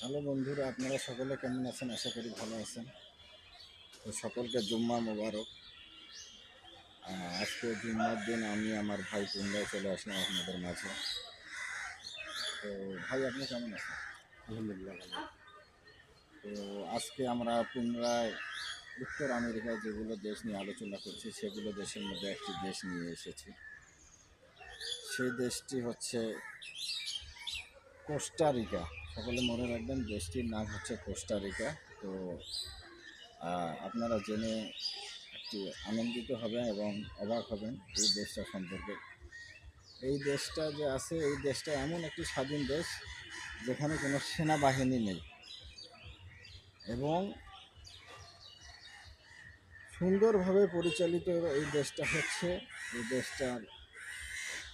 Hello বন্ধুরা, আপনারা সকলে কেমন আছেন? আশা করি ভালো আছেন। তো সকলকে জুম্মা মোবারক। আজকে জুম্মার দিন আমি আমার ভাই পুনরায় চলে আসলাম আপনাদের মাঝে। তো ভাই, আপনি কেমন আছেন? আলহামদুলিল্লাহ ভালো। তো আজকে আমরা পুনরায় উত্তর আমেরিকায় যেগুলো দেশ নিয়ে আলোচনা করছি সেগুলো দেশের মধ্যে একটি দেশ নিয়ে এসেছি। সেই দেশটি হচ্ছে কোস্টারিকা। সকলে মনে রাখবেন, দেশটির নাম হচ্ছে কোস্টারিকা। তো আপনারা জেনে একটি আনন্দিত হবেন এবং অবাক হবেন এই দেশটা সম্পর্কে। এই দেশটা যে আছে, এই দেশটা এমন একটি স্বাধীন দেশ যেখানে কোনো সেনাবাহিনী নেই এবং সুন্দরভাবে পরিচালিত এই দেশটা হচ্ছে। এই দেশটার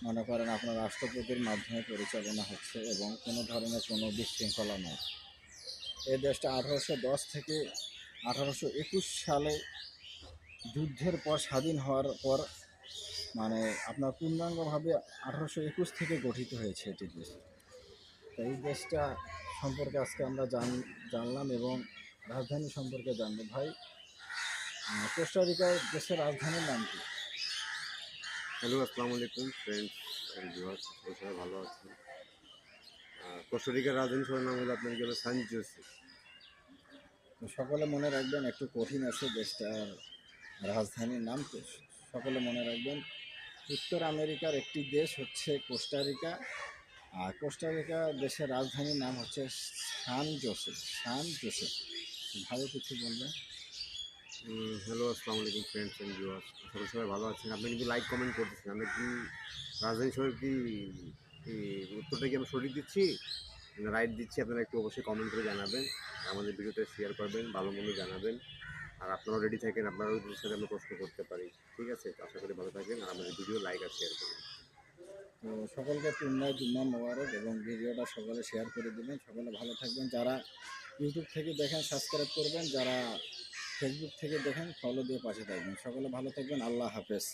মনে করেন আপনার রাষ্ট্রপতির মাধ্যমে পরিচালনা হচ্ছে এবং কোনো ধরনের কোনো বিশৃঙ্খলা নেই। এই দেশটা 1810 থেকে 1821 সালে যুদ্ধের পর স্বাধীন হওয়ার পর মানে আপনার পূর্ণাঙ্গভাবে 1821 থেকে গঠিত হয়েছে এটি দেশ। তো এই দেশটা সম্পর্কে আজকে আমরা জানলাম এবং রাজধানী সম্পর্কে জানবো। ভাই, কোস্টারিকার দেশের রাজধানীর নাম কি? হ্যালো, আসসালামু আলাইকুম ফ্রেন্ডস অ্যান্ড ভিউয়ার্স, সবাই ভালো আছেন। কোস্টারিকার রাজধানী শহরের নাম হলো আপনার কি হলো সান জোসে। তো সকলে মনে রাখবেন, একটু কঠিন আছে দেশটার রাজধানীর নাম। তো সকলে মনে রাখবেন, উত্তর আমেরিকার একটি দেশ হচ্ছে কোস্টারিকা। আর কোস্টারিকা দেশের রাজধানীর নাম হচ্ছে সান জোসে। San Jose. ভালো কিছু বলবেন? হ্যালো, আসসালামু আলাইকুম ফ্রেন্ডস অ্যান্ড ভিউয়ার্স, সবাই ভালো আছেন। আপনি কিন্তু লাইক কমেন্ট করতেছেন। আমরা কি রাজধানী শহরের কি উত্তরটা কি আমরা সঠিক দিচ্ছি না রাইট দিচ্ছি? আপনারা একটু অবশ্যই কমেন্ট করে জানাবেন। আমাদের ভিডিওটা শেয়ার করবেন, ভালো মন্দ জানাবেন। আর আপনারাও রেডি থাকেন, আপনারাও সাথে আমরা প্রশ্ন করতে পারি। ঠিক আছে, তো আশা করি ভালো থাকবেন আর আমাদের ভিডিও লাইক আর শেয়ার করবেন। তো সকলকে পুনরায় জুম্মা মোবারক এবং ভিডিওটা সকলে শেয়ার করে দেবেন। সকলে ভালো থাকবেন। যারা ইউটিউব থেকে দেখেন সাবস্ক্রাইব করবেন, যারা ফেসবুক থেকে দেখেন ফলো দিয়ে পাশে থাকবেন। সকলে ভালো থাকবেন। আল্লাহ হাফেজ।